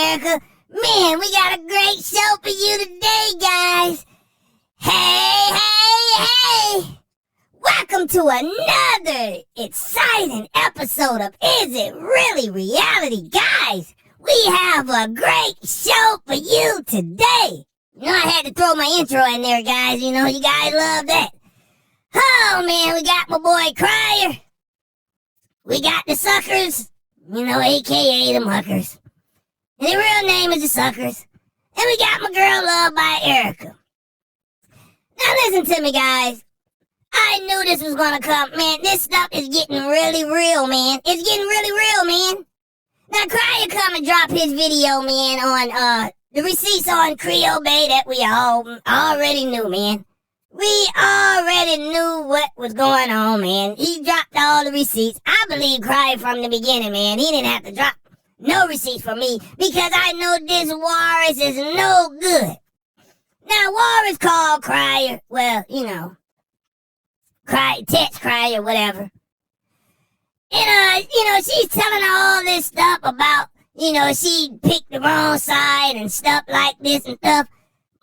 Erica. Man, we got a great show for you today, guys. Hey. Welcome to another exciting episode of Is It Really Reality? Guys, we have a great show for you today. You know, I had to throw my intro in there, guys. You know, you guys love that. Oh, man, we got my boy Crier. We got the Suckers, you know, a.k.a. the Muckers. And their real name is the Suckers. And we got my girl Luvd.ByErica. Now listen to me, guys. I knew this was gonna come, man. This stuff is getting really real, man. It's getting really real, man. Now, Crier come and drop his video, man, on the receipts on Creolebea that we all already knew, man. We already knew what was going on, man. He dropped all the receipts. I believe Crier from the beginning, man. He didn't have to drop no receipts for me because I know this Walrus is no good. Now, Walrus called Crier, well, you know, text Crier, whatever. And, you know, she's telling her all this stuff about, you know, she picked the wrong side and stuff like this and stuff.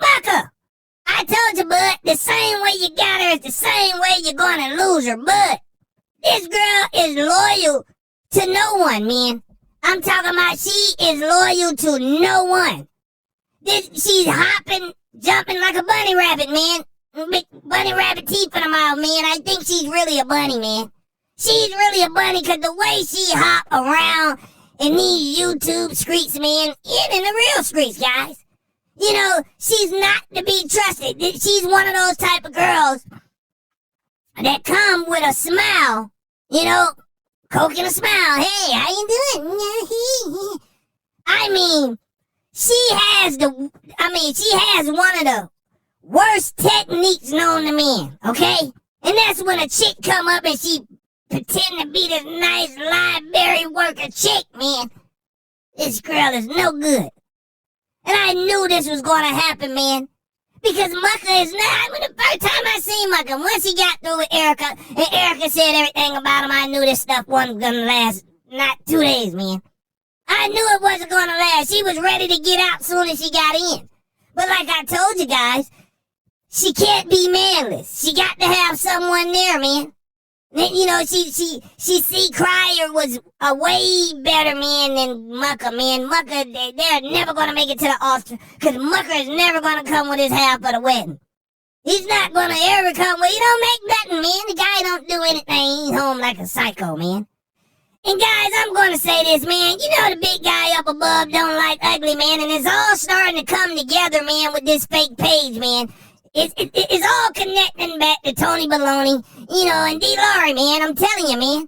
Mucker, I told you, bud, the same way you got her is the same way you're gonna lose her, bud. This girl is loyal to no one, man. I'm talking about she is loyal to no one. She's hopping, jumping like a bunny rabbit, man. Big bunny rabbit teeth in her mouth, man. I think she's really a bunny, man. She's really a bunny because the way she hop around in these YouTube streets, man, and in the real streets, guys. You know, she's not to be trusted. She's one of those type of girls that come with a smile, you know, Coke and a smile. Hey, how you doing? I mean, she has one of the worst techniques known to men, okay? And that's when a chick come up and she pretend to be this nice library worker chick, man. This girl is no good. And I knew this was going to happen, man. Because Mucker is not, the first time I seen Mucker, once he got through with Erica, and Erica said everything about him, I knew this stuff wasn't going to last, not 2 days, man. I knew it wasn't going to last. She was ready to get out soon as she got in. But like I told you guys, she can't be manless. She got to have someone there, man. You know, she see Crier was a way better man than Mucker, man. Mucker, they're never going to make it to the altar because Mucker is never going to come with his half of the wedding. He's not going to ever come with, he don't make nothing, man. The guy don't do anything. He's home like a psycho, man. And guys, I'm going to say this, man. You know the big guy up above don't like ugly, man. And it's all starting to come together, man, with this fake page, man. It's all connecting back to Tony Baloney, you know, and D-Laurie, man. I'm telling you, man.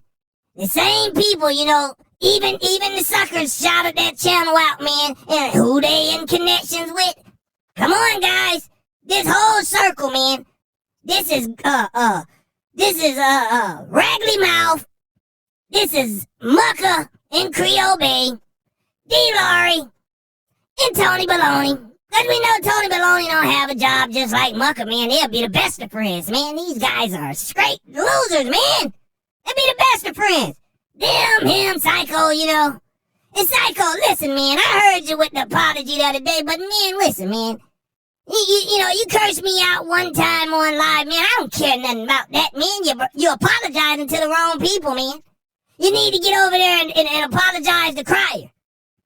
The same people, you know, even the Suckers shouted that channel out, man. And who they in connections with? Come on, guys. This whole circle, man. This is Raggedy Mouth. This is Mucker and Creolebea, D-Laurie, and Tony Baloney. Because we know Tony Baloney don't have a job just like Mucker, man. They'll be the best of friends, man. These guys are straight losers, man. They'll be the best of friends. Them, him, Psycho, you know. And Psycho, listen, man, I heard you with the apology the other day, but, man, listen, man. You know, you cursed me out one time on live, man. I don't care nothing about that, man. You're apologizing to the wrong people, man. You need to get over there and apologize to Crier.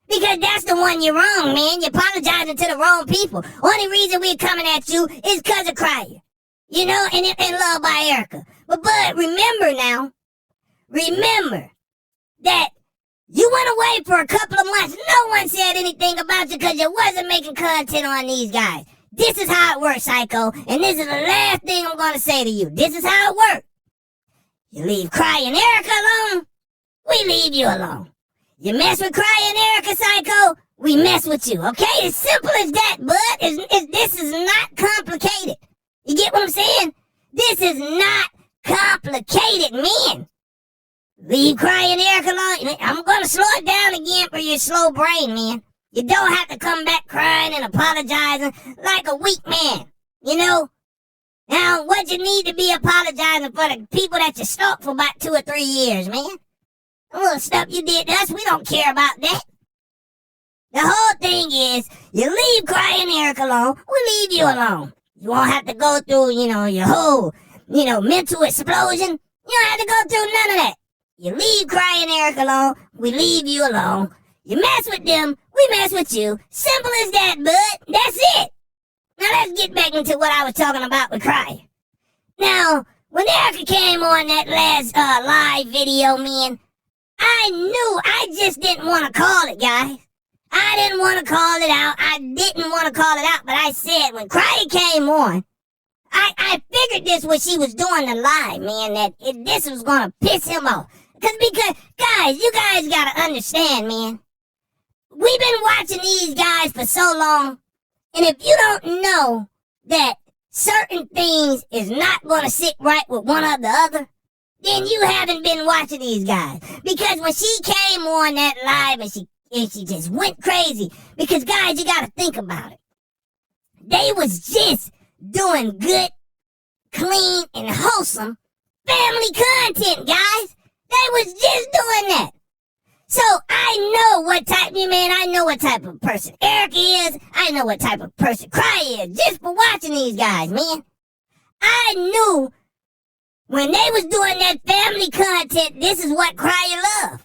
Because that's the one you're wrong, man. You're apologizing to the wrong people. Only reason we're coming at you is because of Crier. You know, and Luvd.ByErica. But, bud, remember that you went away for a couple of months. No one said anything about you because you wasn't making content on these guys. This is how it works, Psycho. And this is the last thing I'm going to say to you. This is how it works. You leave Crier and Erica alone, we leave you alone. You mess with Crier and Erica, Psycho, we mess with you, okay? As simple as that, bud. This is not complicated. You get what I'm saying? This is not complicated, man. Leave Crier and Erica alone. I'm going to slow it down again for your slow brain, man. You don't have to come back crying and apologizing like a weak man, you know? Now, what you need to be apologizing for the people that you stalked for about 2 or 3 years, man. The little stuff you did to us, we don't care about that. The whole thing is, you leave Crying Eric alone, we leave you alone. You won't have to go through, your whole, mental explosion. You don't have to go through none of that. You leave Crying Eric alone, we leave you alone. You mess with them, we mess with you. Simple as that, bud. That's it. Now let's get back into what I was talking about with Crying. Now, when Erica came on that last live video, man, I just didn't want to call it, guys. I didn't want to call it out. I didn't want to call it out, but I said when Crying came on, I figured this what she was doing the live, man, that this was going to piss him off. Because, guys, you guys got to understand, man. We've been watching these guys for so long, and if you don't know that certain things is not going to sit right with one or the other, then you haven't been watching these guys. Because when she came on that live and she just went crazy, because, guys, you got to think about it. They was just doing good, clean, and wholesome family content, guys. They was just doing that. So I know what type of person Eric is. I know what type of person Cry is just for watching these guys, man. I knew when they was doing that family content, this is what Cry loved.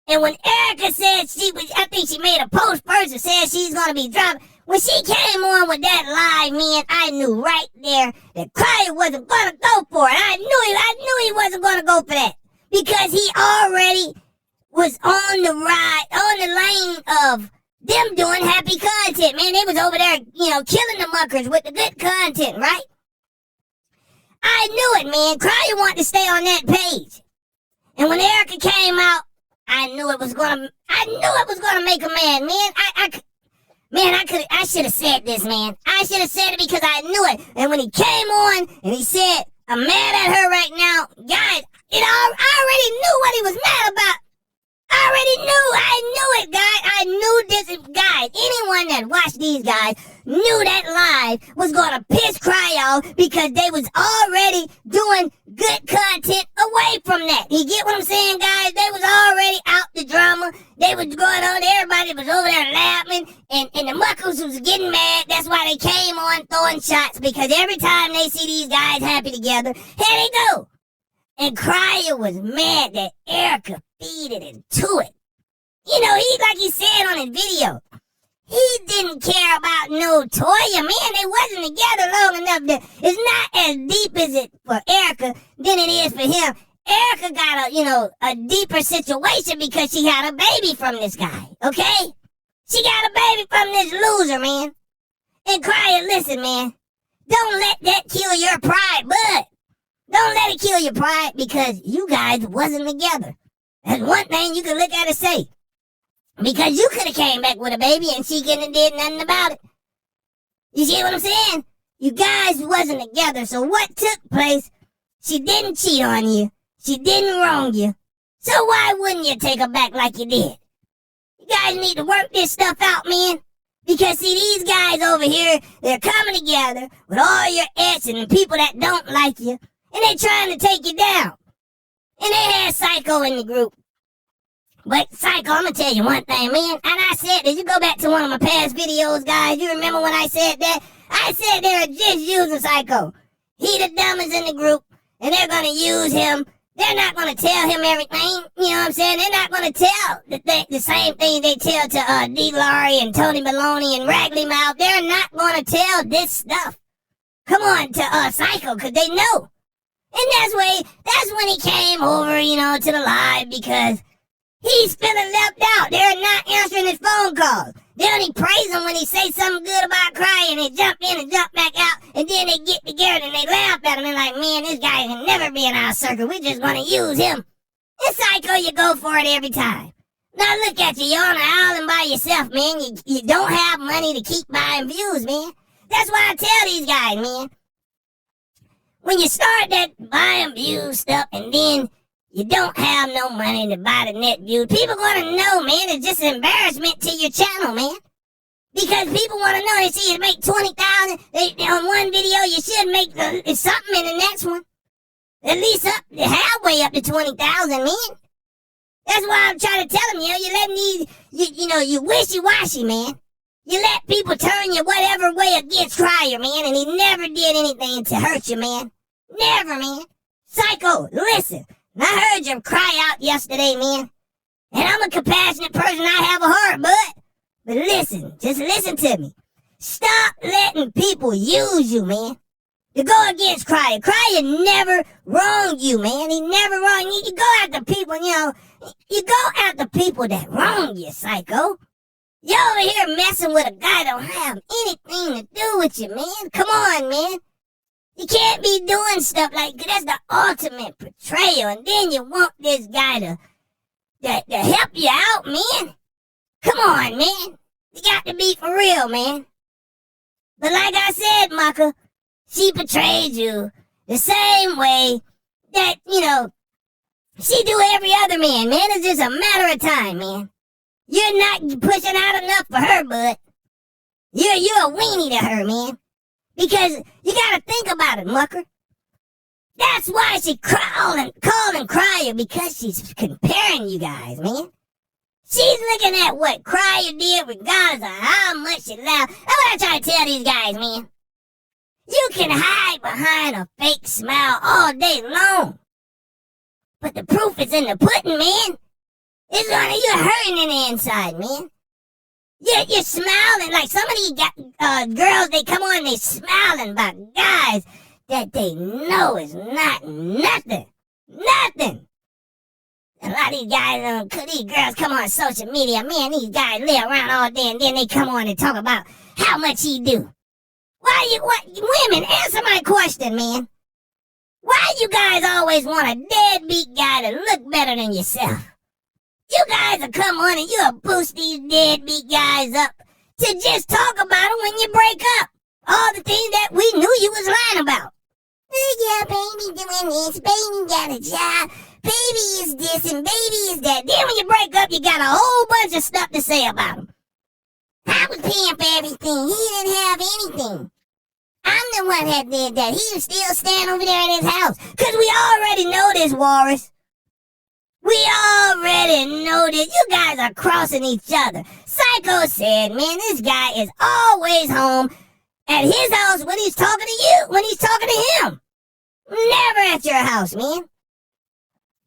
And when Erica said I think she made a post first and said she's going to be dropping. When she came on with that live, man, I knew right there that Cry wasn't going to go for it. I knew he wasn't going to go for that. Because he already was on the lane of them doing happy content, man. They was over there, killing the Muckers with the good content, right? I knew it, man. Cryer wanted to stay on that page. And when Erica came out, I knew it was gonna make a mad, man. I should have said this, man. I should have said it because I knew it. And when he came on and he said, I'm mad at her right now, guys, I already knew what he was mad about. I knew it, guys. I knew this, guys. Anyone that watched these guys knew that live was gonna piss Cry off because they was already doing good content away from that. You get what I'm saying, guys? They was already out the drama. They was going on. Everybody was over there laughing, and the Muckers was getting mad. That's why they came on throwing shots, because every time they see these guys happy together, here they go. And Cryer was mad that Erica feeded into it. He, like he said on his video, he didn't care about no Toya, man. They wasn't together long enough. It's not as deep as it for Erica than it is for him. Erica got a deeper situation because she had a baby from this guy, okay? She got a baby from this loser, man. And Cryer, listen, man, don't let that kill your pride, bud. Don't let it kill your pride because you guys wasn't together. That's one thing you can look at and say. Because you could have came back with a baby and she couldn't have did nothing about it. You see what I'm saying? You guys wasn't together. So what took place? She didn't cheat on you. She didn't wrong you. So why wouldn't you take her back like you did? You guys need to work this stuff out, man. Because, see, these guys over here, they're coming together with all your ex and the people that don't like you. And they trying to take you down. And they had Psycho in the group. But Psycho, I'm going to tell you one thing, man. And I said, did you go back to one of my past videos, guys? You remember when I said that? I said they were just using Psycho. He the dumbest in the group. And they're going to use him. They're not going to tell him everything. You know what I'm saying? They're not going to tell the same thing they tell to D. Laurie and Tony Maloney and Ragley Mouth. They're not going to tell this stuff. Come on to Psycho, because they know. And that's when he came over, to the live, because he's feeling left out. They're not answering his phone calls. They only praise him when he say something good about Crying. They jump in and jump back out, and then they get together and they laugh at him and like, man, this guy can never be in our circle. We're just going to use him. And Psycho, you go for it every time. Now look at you. You're on an island by yourself, man. You don't have money to keep buying views, man. That's why I tell these guys, man. When you start that buying views stuff and then you don't have no money to buy the net views, people going to know, man, it's just an embarrassment to your channel, man. Because people want to know, they see you make 20,000 on one video, you should make something in the next one. At least halfway up to 20,000, man. That's why I'm trying to tell him, you let me, you wishy-washy, man. You let people turn you whatever way against Crier, man, and he never did anything to hurt you, man. Never, man. Psycho, listen. I heard you cry out yesterday, man. And I'm a compassionate person. I have a heart, but listen, just listen to me. Stop letting people use you, man. To go against Crier. Crier never wronged you, man. He never wronged you. You go after people, you go after people that wrong you, psycho. You over here messing with a guy that don't have anything to do with you, man. Come on, man. You can't be doing stuff like that. That's the ultimate betrayal. And then you want this guy to help you out, man. Come on, man. You got to be for real, man. But like I said, Mucker, she betrayed you the same way that, she do every other man, man. It's just a matter of time, man. You're not pushing out enough for her, bud. You're a weenie to her, man. Because you gotta think about it, Mucker. That's why she calling Crier, because she's comparing you guys, man. She's looking at what Crier did regardless of how much she laughed. That's what I try to tell these guys, man. You can hide behind a fake smile all day long. But the proof is in the pudding, man. It's on you're hurting in the inside, man. You're smiling like some of these girls, they come on, they smiling about guys that they know is not nothing. Nothing. A lot of these guys, these girls come on social media, man, these guys live around all day and then they come on and talk about how much he do. Women, answer my question, man. Why you guys always want a deadbeat guy to look better than yourself? You guys will come on and you'll boost these deadbeat guys up to just talk about them when you break up. All the things that we knew you was lying about. Oh, yeah, baby doing this, baby got a job, baby is this and baby is that. Then when you break up, you got a whole bunch of stuff to say about him. I was paying for everything. He didn't have anything. I'm the one that did that. He was still standing over there in his house. Because we already know this, Walrus. We already know this. You guys are crossing each other. Psycho said, man, this guy is always home at his house when he's talking to you, when he's talking to him. Never at your house, man.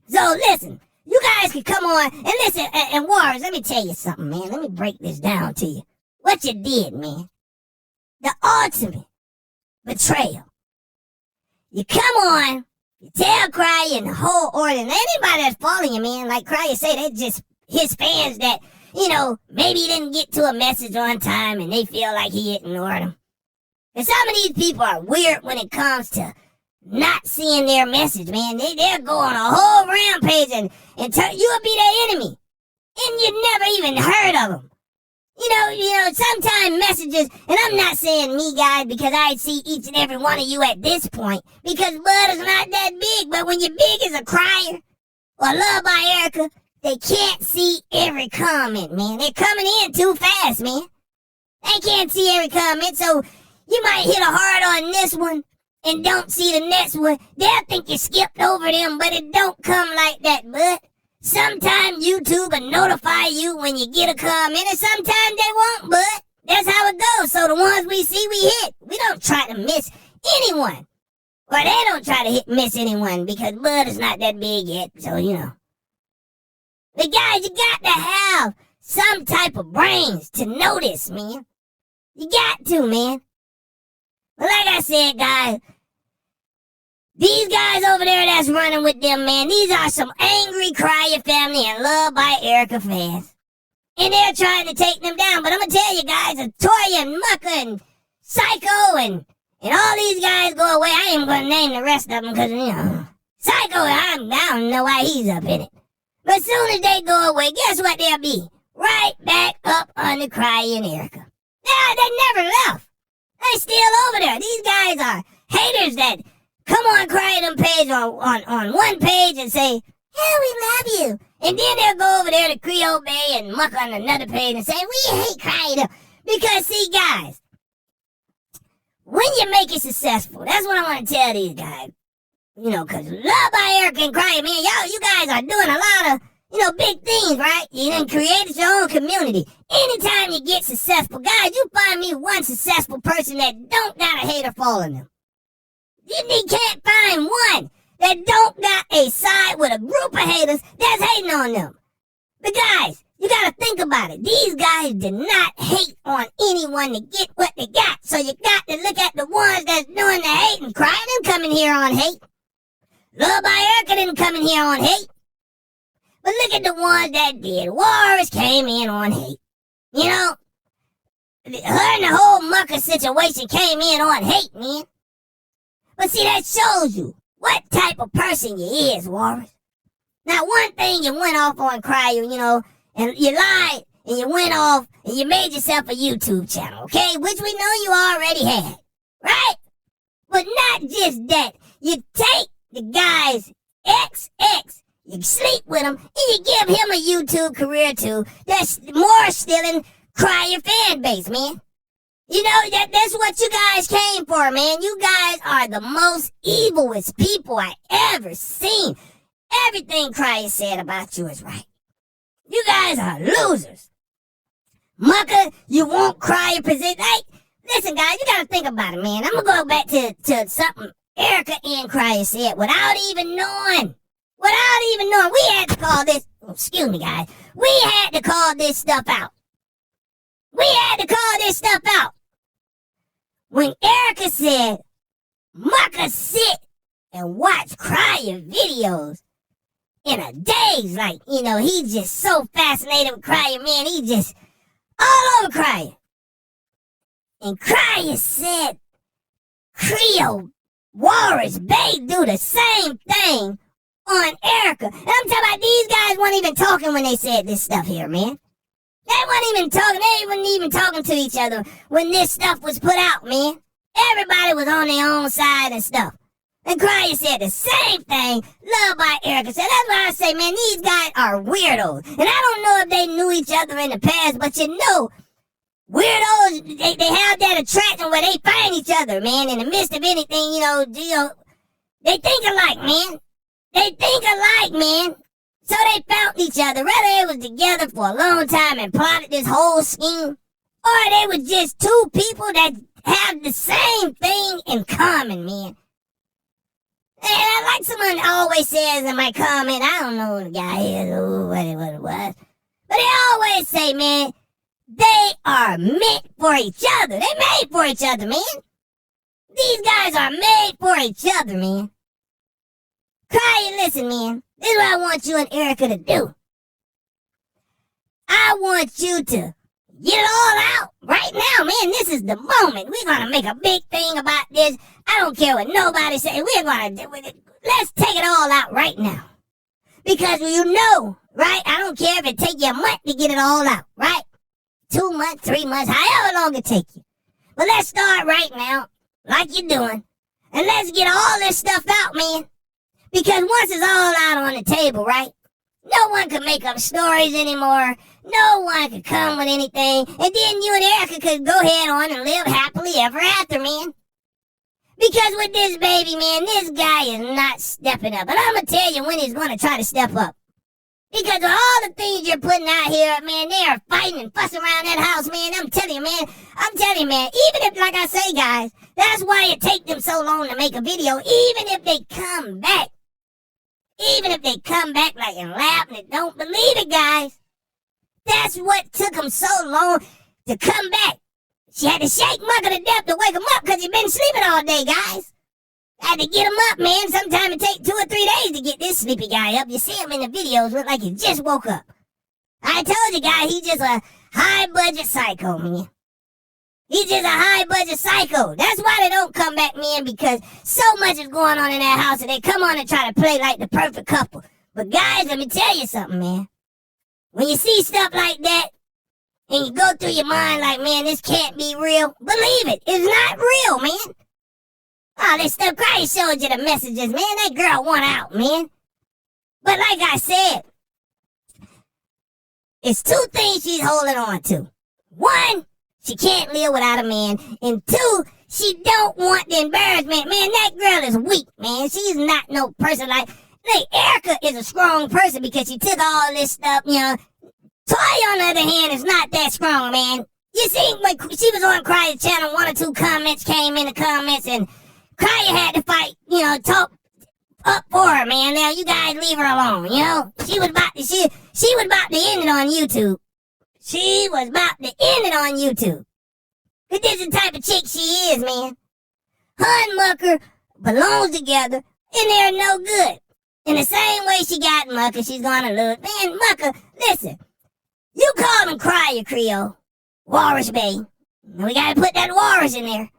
So listen, you guys can come on and listen. And Walrus, let me tell you something, man. Let me break this down to you. What you did, man. The ultimate betrayal. You come on, you tell Crier and the whole audience, anybody that's following you, man, like Crier say, they're just his fans that, maybe he didn't get to a message on time and they feel like he ignored them. And some of these people are weird when it comes to not seeing their message, man. They'll go on a whole rampage and you'll be their enemy. And you never even heard of them. Sometimes messages, and I'm not saying me, guys, because I see each and every one of you at this point, because Bud is not that big, but when you're big as a Crier or Love by Erica, they can't see every comment, man. They're coming in too fast, man. They can't see every comment, so you might hit a hard on this one and don't see the next one. They'll think you skipped over them, but it don't come like that, Bud. Sometimes YouTube will notify you when you get a comment, and sometimes they won't, but that's how it goes. So the ones we see, we hit. We don't try to miss anyone. Or they don't try to miss anyone because Bud is not that big yet, so But guys, you got to have some type of brains to notice, man. You got to, man. But like I said, guys, these guys over there that's running with them, man, these are some angry Crier family and Love by Erica fans. And they're trying to take them down. But I'm going to tell you guys, Toya and Mucker and Psycho and all these guys go away. I ain't going to name the rest of them because, Psycho, I don't know why he's up in it. But as soon as they go away, guess what they'll be? Right back up under Crier and Erica. They never left. They still over there. These guys are haters that come on Crier them page on one page and say, hey, we love you. And then they'll go over there to Creolebea and Mucker on another page and say, we hate Crier. Because, see, guys, when you make it successful, that's what I want to tell these guys. Because Love by Erica and Crier, man, you guys are doing a lot of big things, right? You done created your own community. Anytime you get successful, guys, you find me one successful person that don't got a hater following them. You can't find one that don't got a side with a group of haters that's hating on them. But guys, you gotta think about it. These guys did not hate on anyone to get what they got. So you got to look at the ones that's doing the hating. Cry didn't come in here on hate. LuvdByErica didn't come in here on hate. But look at the ones that did. Warriors came in on hate. Her and the whole Mucker situation came in on hate, man. But see, that shows you what type of person you is, Warriors. Now, one thing you went off on Cryo, and you lied, and you went off, and you made yourself a YouTube channel, okay? Which we know you already had, right? But not just that. You take the guy's XX, you sleep with him, and you give him a YouTube career too. That's more stealing Cryo fan base, man. That's what you guys came for, man. You guys are the most evilest people I ever seen. Everything Cryo said about you is right. You guys are losers. Mucker, you won't cry your position. Hey, listen, guys, you gotta think about it, man. I'm gonna go back to something Erica and Cryo said without even knowing. We had to call this, excuse me, guys. We had to call this stuff out. When Erica said, Mucker sit and watch Cryo videos in a daze, like, he's just so fascinated with Cryo, man. He just all over Cryo. And Cryo said, Creole Warriors, they do the same thing on Erica. And I'm talking about these guys weren't even talking when they said this stuff here, man. They weren't even talking to each other when this stuff was put out, man. Everybody was on their own side and stuff. And Cryo said the same thing LuvdByErica said. That's why I say, man, these guys are weirdos. And I don't know if they knew each other in the past, but weirdos, they have that attraction where they find each other, man. In the midst of anything, they think alike, man. So they found each other, whether they was together for a long time and plotted this whole scheme, or they were just two people that have the same thing in common, man. And like someone always says in my comment, I don't know who the guy is or what it was, but they always say, man, they are meant for each other. They made for each other, man. These guys are made for each other, man. Cryo, listen, man. This is what I want you and Erica to do. I want you to get it all out right now, man. This is the moment. We're going to make a big thing about this. I don't care what nobody says. We're going to do it. Let's take it all out right now. Because right? I don't care if it take you a month to get it all out, right? 2 months, 3 months, however long it take you. But let's start right now, like you're doing. And let's get all this stuff out, man. Because once it's all out on the table, right? No one can make up stories anymore. No one can come with anything. And then you and Erica could go ahead on and live happily ever after, man. Because with this baby, man, this guy is not stepping up. And I'm going to tell you when he's going to try to step up. Because of all the things you're putting out here, man, they are fighting and fussing around that house, man. I'm telling you, man. Even if, like I say, guys, that's why it take them so long to make a video. Even if they come back like and laugh and don't believe it, guys. That's what took them so long to come back. She had to shake Mucker to death to wake him up because he'd been sleeping all day, guys. Had to get him up, man. Sometimes it takes 2 or 3 days to get this sleepy guy up. You see him in the videos look like he just woke up. I told you, guys, he's just a high-budget psycho, man. He's just a high-budget psycho. That's why they don't come back, man, because so much is going on in that house, and they come on and try to play like the perfect couple. But, guys, let me tell you something, man. When you see stuff like that, and you go through your mind like, man, this can't be real, believe it. It's not real, man. Oh, this stuff, Christ showed you the messages, man. That girl won out, man. But like I said, it's 2 things she's holding on to. 1, she can't live without a man. And 2, she don't want the embarrassment. Man, that girl is weak, man. She's not no person like... Like, Erica is a strong person because she took all this stuff, you know. Toy, on the other hand, is not that strong, man. You see, when she was on Cryer's channel, 1 or 2 comments came in the comments, and Cryer had to fight, you know, talk up for her, man. Now, you guys leave her alone, you know. She was about to end it on YouTube. She was about to end it on YouTube. Cause this is the type of chick she is, man. Her and Mucker belongs together, and they're no good. In the same way she got Mucker, she's gonna lose. Man, Mucker, listen. You call him Cryer, Creole. Walrus Bay. We gotta put that walrus in there.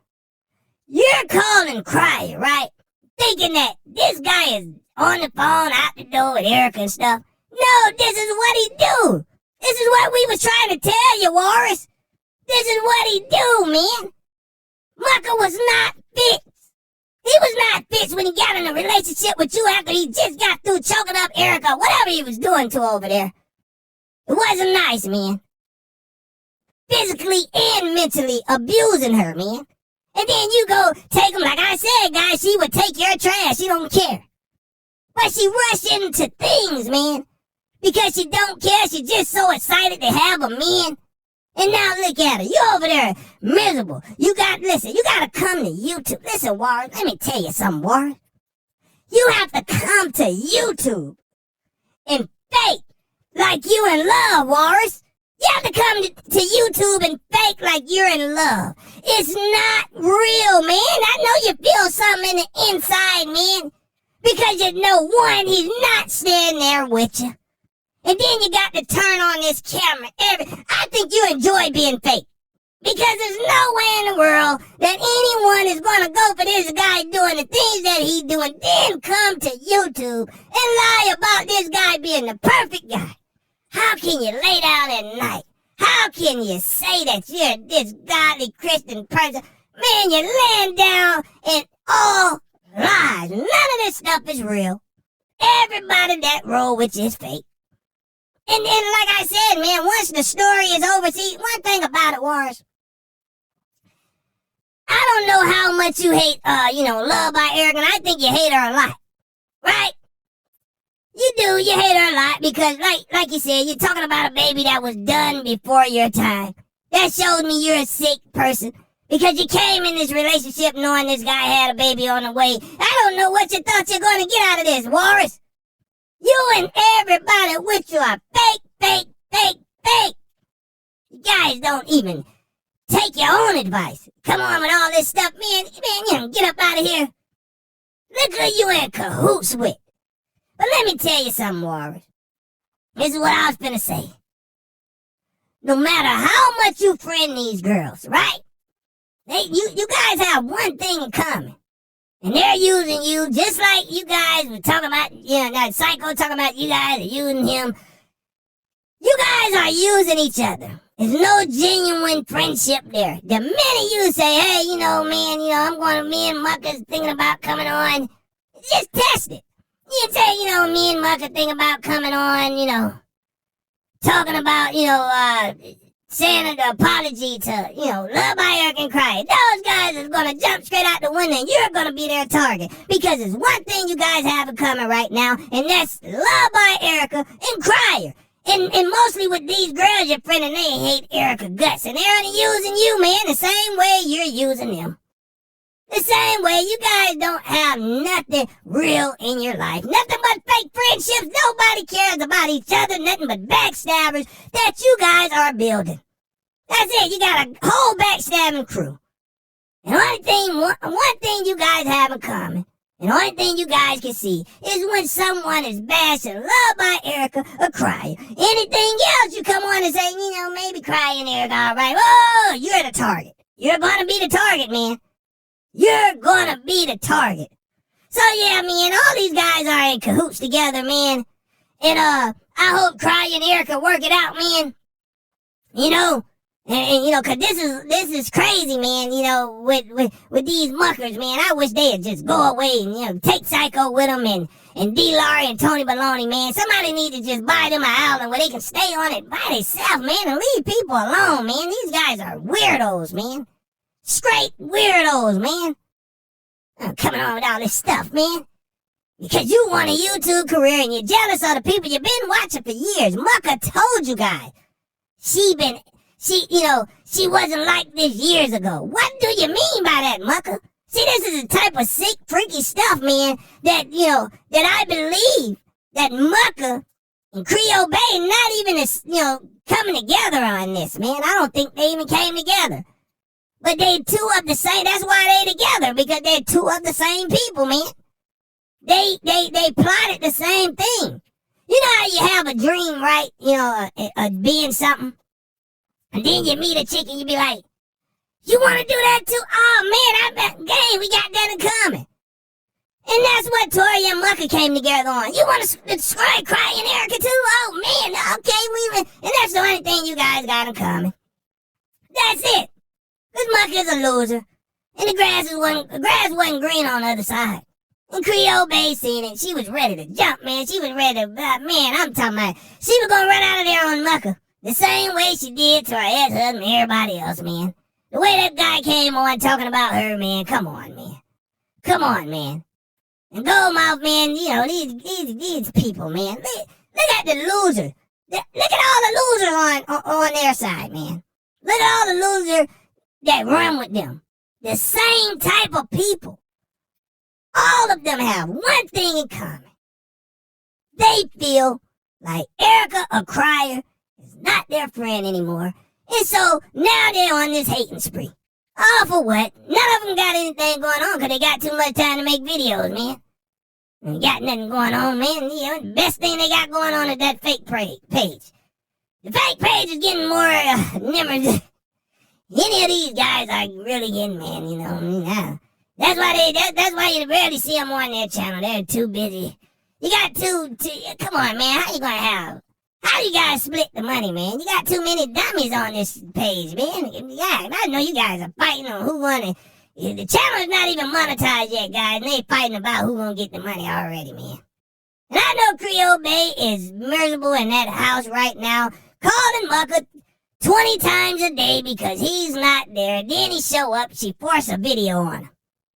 You're calling Cryer, right? Thinking that this guy is on the phone, out the door with Erica and stuff. No, this is what he do. This is what we was trying to tell you, Walrus. This is what he do, man. Mucker was not fit. He was not fit when he got in a relationship with you after he just got through choking up Erica, whatever he was doing to over there. It wasn't nice, man. Physically and mentally abusing her, man. And then you go take him, like I said, guys, she would take your trash. She don't care. But she rushed into things, man. Because she don't care. She's just so excited to have a man. And now look at her. You over there miserable. You gotta come to YouTube. Listen, Warren, let me tell you something, Warren. You have to come to YouTube and fake like you in love, Warren. You have to come to YouTube and fake like you're in love. It's not real, man. I know you feel something in the inside, man. Because you know, one, he's not standing there with you. And then you got to turn on this camera. I think you enjoy being fake. Because there's no way in the world that anyone is going to go for this guy doing the things that he's doing, then come to YouTube and lie about this guy being the perfect guy. How can you lay down at night? How can you say that you're this godly Christian person? Man, you're laying down and all lies. None of this stuff is real. Everybody that roll with you is fake. And then, like I said, man, once the story is over, see, one thing about it was, I don't know how much you hate, Love by Erica, and I think you hate her a lot, right? You do, you hate her a lot because, like you said, you're talking about a baby that was done before your time. That shows me you're a sick person because you came in this relationship knowing this guy had a baby on the way. I don't know what you thought you're going to get out of this, Walrus. You and everybody with you are fake. You guys don't even take your own advice. Come on with all this stuff, man, get up out of here. Look who you in cahoots with. But let me tell you something, Warren. This is what I was finna say. No matter how much you friend these girls, right? You guys have one thing in common. And they're using you just like you guys were talking about, that psycho talking about you guys are using him. You guys are using each other. There's no genuine friendship there. The minute you say, hey, me and Mucker's thinking about coming on, just test it. You say, me and Mucker thinking about coming on, talking about, saying an apology to, Love by Erica and Cryer. Those guys is going to jump straight out the window and you're going to be their target. Because there's one thing you guys have in common right now, and that's Love by Erica and Cryer. And mostly with these girls you're friending, they hate Erica guts. And they're only using you, man, the same way you're using them. The same way you guys don't have nothing real in your life. Nothing but fake friendships. Nobody cares about each other. Nothing but backstabbers that you guys are building. That's it. You got a whole backstabbing crew. And one thing you guys have in common, and the only thing you guys can see, is when someone is bashing Love by Erica or Cryer. Anything else you come on and say, maybe Cryer and Erica, all right. Oh, you're the target. You're going to be the target, man. You're gonna be the target. So yeah, man, all these guys are in cahoots together, man. And I hope Cryer and Erica work it out, man. Cause this is crazy, man, with these muckers, man. I wish they'd just go away and, take Psycho with them and D. Laurie and Tony Baloney, man. Somebody need to just buy them an island where they can stay on it by themselves, man, and leave people alone, man. These guys are weirdos, man. Straight weirdos, man. I'm coming on with all this stuff, man. Because you want a YouTube career and you're jealous of the people you've been watching for years. Mucker told you guys. She wasn't like this years ago. What do you mean by that, Mucker? See, this is the type of sick, freaky stuff, man, that I believe that Mucker and Creolebea not even, coming together on this, man. I don't think they even came together. But they two of the same, that's why they together, because they're two of the same people, man. They plotted the same thing. You know how you have a dream, right? Of being something. And then you meet a chick and you be like, you want to do that too? Oh, man, we got that in common. And that's what Tori and Mucker came together on. You want to describe Crying Erica too? Oh, man, okay, and that's the only thing you guys got in common. That's it. Because Mucker's a loser. And the grass wasn't green on the other side. And Creolebea seen it. She was ready to jump, man. She was ready to, man, I'm talking about, she was going to run out of there on Mucker. The same way she did to her ex-husband and everybody else, man. The way that guy came on talking about her, man, come on, man. Come on, man. And Goldmouth, man, these people, man. Look at the loser. Look at all the losers on their side, man. Look at all the losers that run with them. The same type of people. All of them have one thing in common. They feel like Erica or Crier is not their friend anymore. And so now they're on this hating spree. All for what? None of them got anything going on because they got too much time to make videos, man. They got nothing going on, man. The best thing they got going on is that fake page. The fake page is getting more numbers. Any of these guys are really getting, man, That's why you rarely see them on their channel. They're too busy. You got come on, man. How you guys split the money, man? You got too many dummies on this page, man. Yeah, I know you guys are fighting on who won it. The channel is not even monetized yet, guys. And they fighting about who gonna get the money already, man. And I know Creolebea is miserable in that house right now, calling Mucker 20 times a day because he's not there. Then he show up, she forced a video on him.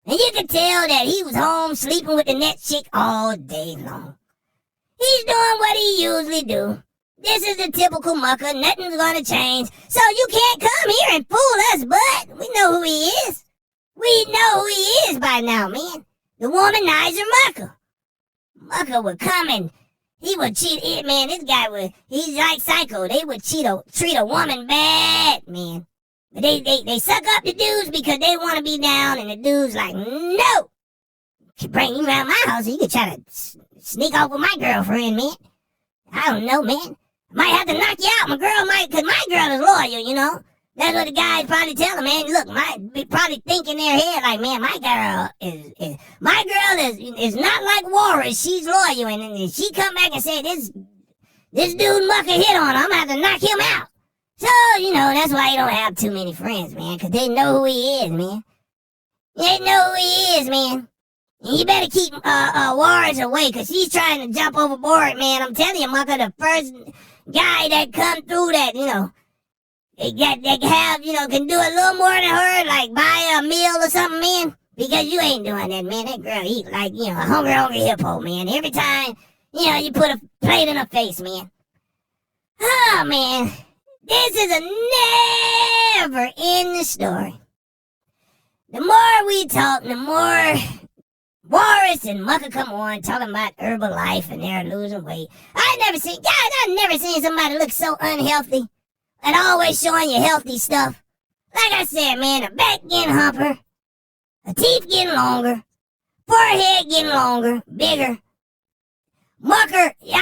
And you can tell that he was home sleeping with the next chick all day long. He's doing what he usually do. This is the typical Mucker. Nothing's gonna change. So you can't come here and fool us, bud. We know who he is. We know who he is by now, man. The womanizer Mucker. Mucker would come and he would cheat. Man, this guy he's like Psycho. They would treat a woman bad, man. But they suck up the dudes because they want to be down, and the dude's like, no. Can bring you around my house, and you can try to sneak off with my girlfriend, man. I don't know, man. I might have to knock you out. Because my girl is loyal, That's what the guys probably tell them, man. Look, probably think in their head, like, man, my girl is not like Warrior. She's loyal, and if she come back and say, this dude Mucker hit on her, I'm going to have to knock him out. So, that's why you don't have too many friends, man, because they know who he is, man. They know who he is, man. And you better keep Warriors away, because he's trying to jump overboard, man. I'm telling you, Mucker, the first guy that come through that, can do a little more than her, like buy a meal or something, man. Because you ain't doing that, man. That girl eat like, a hungry hippo, man. Every time, you put a plate in her face, man. Oh, man. This is a never-ending story. The more we talk, the more Boris and Mucker come on talking about Herbalife and they're losing weight. I've never seen somebody look so unhealthy and always showing you healthy stuff. Like I said, man, the back getting humper, the teeth getting longer, forehead getting longer, bigger. Mucker, you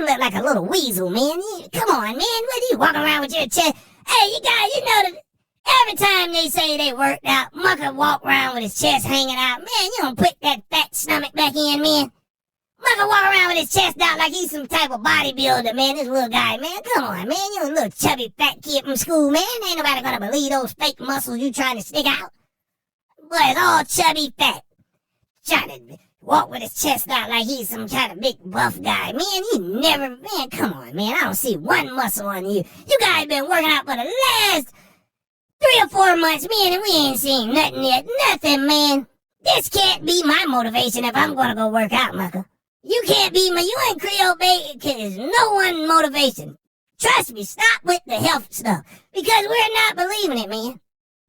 look like a little weasel, man. Come on, man. What are you walking around with your chest? Hey, you guys, that every time they say they worked out, Mucker walk around with his chest hanging out. Man, you don't put that fat stomach back in, man. Mucker walk around with his chest out like he's some type of bodybuilder, man. This little guy, man. Come on, man. You're a little chubby fat kid from school, man. Ain't nobody gonna believe those fake muscles you trying to stick out. Boy, it's all chubby fat. Trying to walk with his chest out like he's some kind of big buff guy. Man, come on, man. I don't see one muscle on you. You guys been working out for the last 3 or 4 months, man, and we ain't seen nothing yet. Nothing, man. This can't be my motivation if I'm gonna go work out, Mucker. You can't be you ain't Creolebea+Is no one motivation. Trust me, stop with the health stuff. Because we're not believing it, man.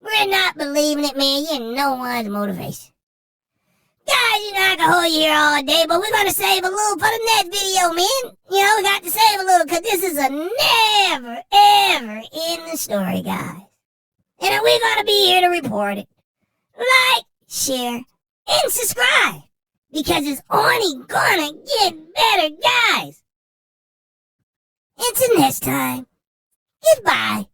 We're not believing it, man. You're no one's motivation. Guys, I can hold you here all day, but we're gonna save a little for the next video, man. We got to save a little, because this is a never, ever ending story, guys. And we're gonna be here to report it. Like, share, and subscribe. Because it's only gonna get better, guys. Until next time, goodbye.